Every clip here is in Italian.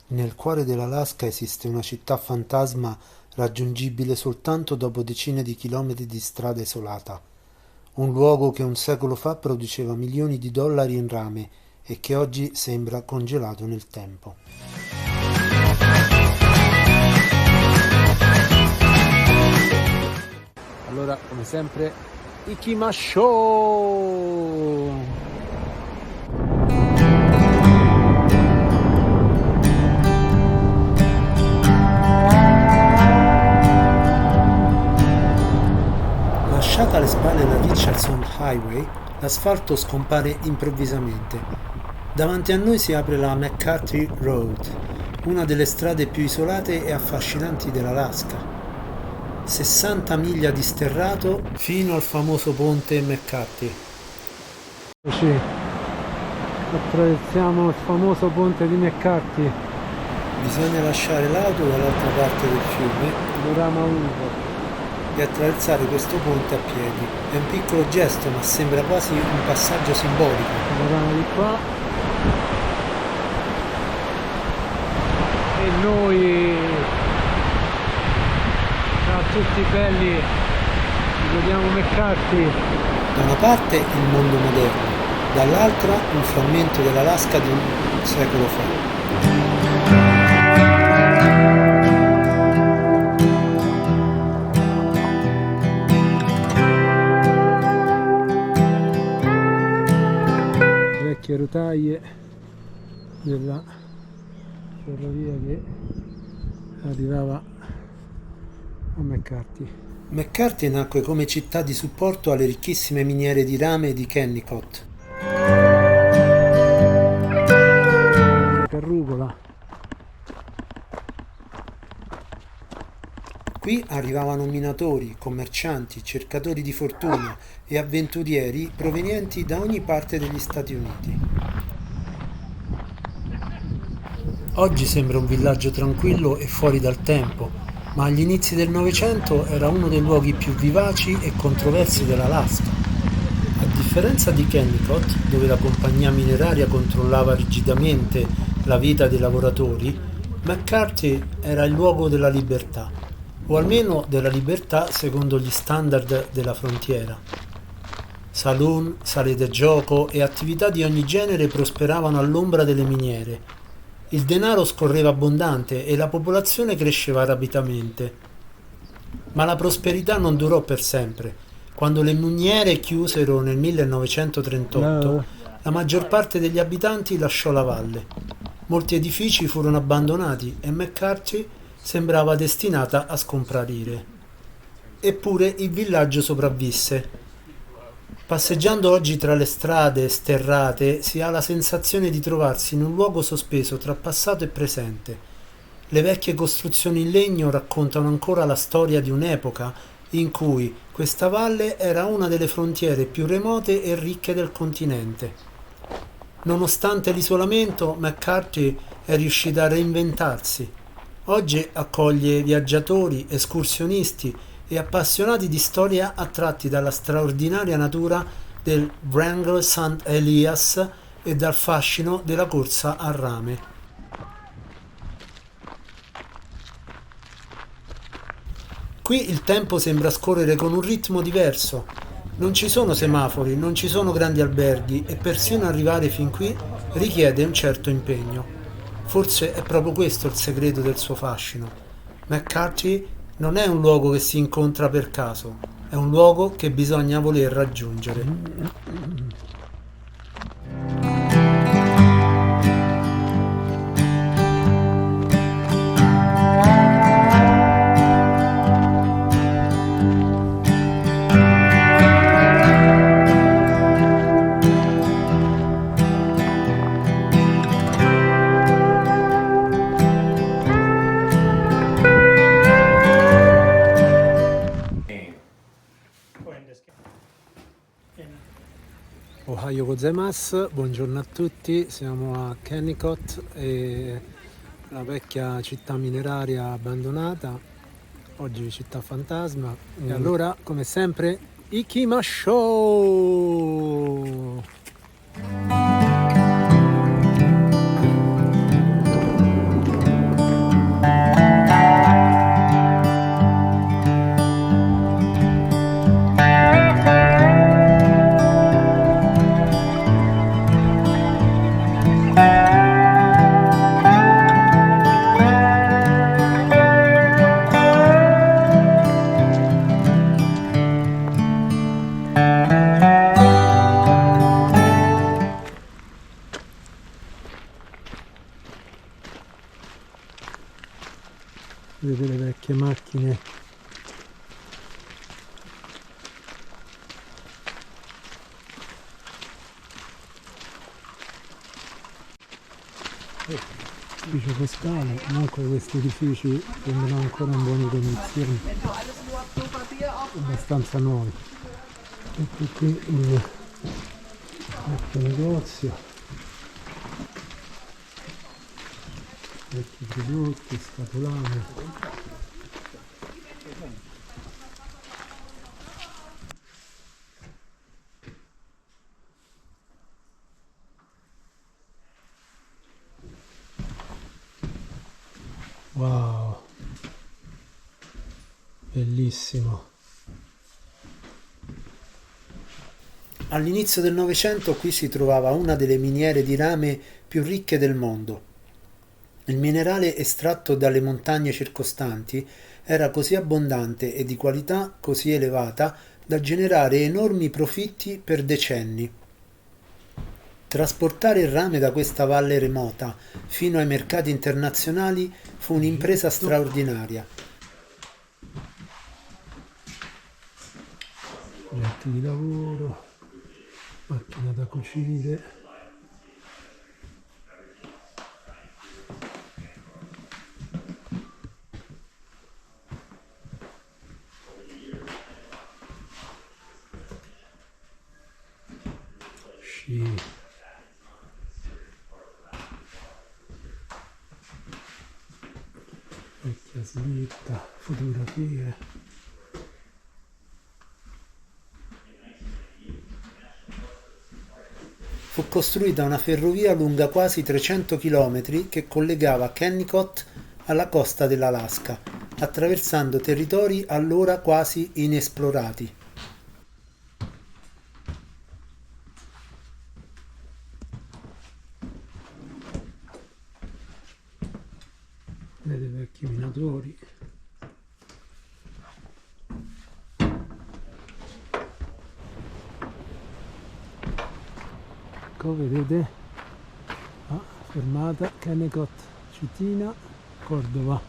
Nel cuore dell'Alaska esiste una città fantasma raggiungibile soltanto dopo decine di chilometri di strada isolata, un luogo che un secolo fa produceva milioni di dollari in rame e che oggi sembra congelato nel tempo. Allora, come sempre, Ikima Show! Lasciata alle spalle la Richardson Highway, l'asfalto scompare improvvisamente. Davanti a noi si apre la McCarthy Road, una delle strade più isolate e affascinanti dell'Alaska. 60 miglia di sterrato fino al famoso ponte McCarthy. Attraversiamo il famoso ponte di McCarthy, Bisogna lasciare l'auto dall'altra parte del fiume Lurama Ugo. e attraversare questo ponte a piedi. È un piccolo gesto, ma sembra quasi un passaggio simbolico. Lurama di qua. E noi, ciao a tutti belli, vediamo McCarthy. Da una parte il mondo moderno, dall'altra un frammento dell'Alaska di un secolo fa. Vecchie rotaie della ferrovia che arrivava a McCarthy. McCarthy nacque come città di supporto alle ricchissime miniere di rame di Kennecott. Carrucola. Qui arrivavano minatori, commercianti, cercatori di fortuna e avventurieri provenienti da ogni parte degli Stati Uniti. Oggi sembra un villaggio tranquillo e fuori dal tempo, ma agli inizi del Novecento era uno dei luoghi più vivaci e controversi dell'Alaska. A differenza di Kennecott, dove la compagnia mineraria controllava rigidamente la vita dei lavoratori, McCarthy era il luogo della libertà, o almeno della libertà secondo gli standard della frontiera. Saloon, sale da gioco e attività di ogni genere prosperavano all'ombra delle miniere. Il denaro scorreva abbondante e la popolazione cresceva rapidamente. Ma la prosperità non durò per sempre. Quando le miniere chiusero nel 1938, la maggior parte degli abitanti lasciò la valle. Molti edifici furono abbandonati e McCarthy sembrava destinata a scomparire. Eppure il villaggio sopravvisse. Passeggiando oggi tra le strade sterrate si ha la sensazione di trovarsi in un luogo sospeso tra passato e presente. Le vecchie costruzioni in legno raccontano ancora la storia di un'epoca in cui questa valle era una delle frontiere più remote e ricche del continente. Nonostante l'isolamento, McCarthy è riuscita a reinventarsi. Oggi accoglie viaggiatori, escursionisti e appassionati di storia attratti dalla straordinaria natura del Wrangell St. Elias e dal fascino della corsa a rame. Qui il tempo sembra scorrere con un ritmo diverso. Non ci sono semafori, non ci sono grandi alberghi e persino arrivare fin qui richiede un certo impegno. Forse è proprio questo il segreto del suo fascino. McCarthy non è un luogo che si incontra per caso, è un luogo che bisogna voler raggiungere. Ohayou gozaimasu, buongiorno a tutti, siamo a Kennecott, la vecchia città mineraria abbandonata, oggi città fantasma. E allora, come sempre, Ikima Show! vedete le vecchie macchine. Ufficio postale, comunque questi edifici sembrano ancora in buone condizioni, abbastanza nuovi. Ecco qui il vecchio negozio, vecchi prodotti, scatolame. Wow, bellissimo. All'inizio del Novecento qui si trovava una delle miniere di rame più ricche del mondo. Il minerale estratto dalle montagne circostanti era così abbondante e di qualità così elevata da generare enormi profitti per decenni. Trasportare il rame da questa valle remota fino ai mercati internazionali fu un'impresa straordinaria. Oggetti di lavoro, macchina da cucire. Sci. Vecchia slitta, fotografie. Fu costruita una ferrovia lunga quasi 300 km che collegava Kennecott alla costa dell'Alaska, attraversando territori allora quasi inesplorati. Vedete vecchi minatori. Ecco, vedete? Fermata Kennecott Citina, Cordova.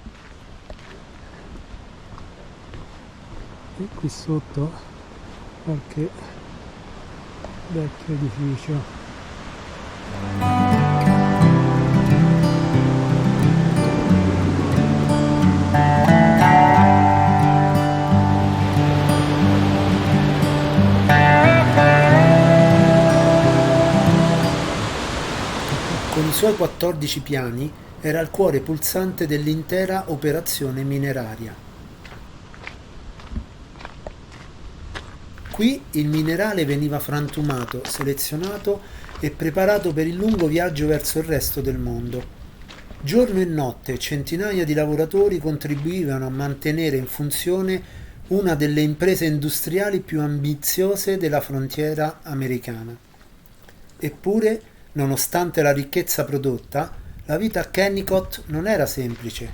E qui sotto qualche vecchio edificio. Con i suoi 14 piani era il cuore pulsante dell'intera operazione mineraria. Qui il minerale veniva frantumato, selezionato e preparato per il lungo viaggio verso il resto del mondo. Giorno e notte centinaia di lavoratori contribuivano a mantenere in funzione una delle imprese industriali più ambiziose della frontiera americana. Eppure, nonostante la ricchezza prodotta, la vita a Kennecott non era semplice.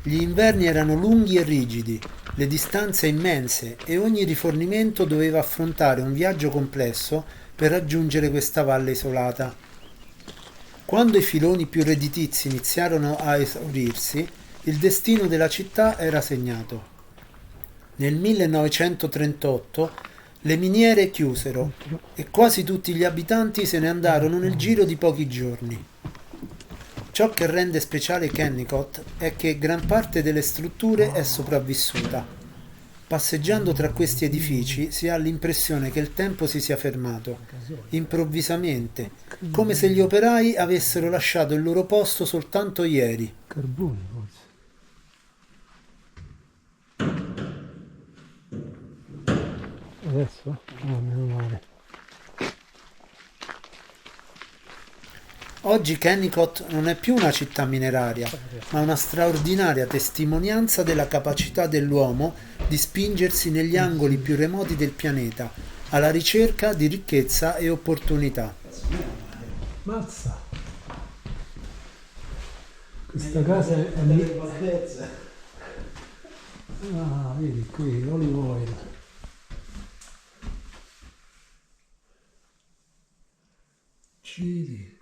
Gli inverni erano lunghi e rigidi, le distanze immense e ogni rifornimento doveva affrontare un viaggio complesso per raggiungere questa valle isolata. Quando i filoni più redditizi iniziarono a esaurirsi, il destino della città era segnato. Nel 1938 le miniere chiusero e quasi tutti gli abitanti se ne andarono nel giro di pochi giorni. Ciò che rende speciale Kennecott è che gran parte delle strutture è sopravvissuta. Passeggiando tra questi edifici si ha l'impressione che il tempo si sia fermato, improvvisamente, come se gli operai avessero lasciato il loro posto soltanto ieri. Carbone forse. Adesso? Meno male. Oggi Kennecott non è più una città mineraria, ma una straordinaria testimonianza della capacità dell'uomo di spingersi negli angoli più remoti del pianeta, alla ricerca di ricchezza e opportunità. Mazza! Questa casa è lì. Ah, vedi qui, olive oil. Cili.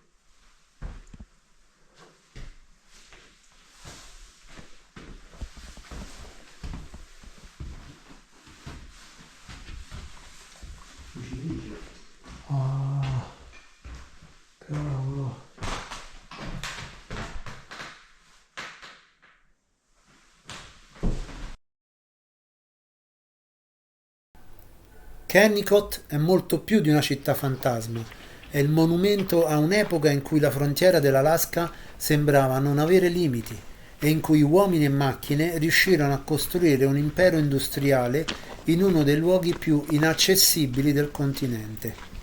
Kennecott è molto più di una città fantasma, è il monumento a un'epoca in cui la frontiera dell'Alaska sembrava non avere limiti e in cui uomini e macchine riuscirono a costruire un impero industriale in uno dei luoghi più inaccessibili del continente.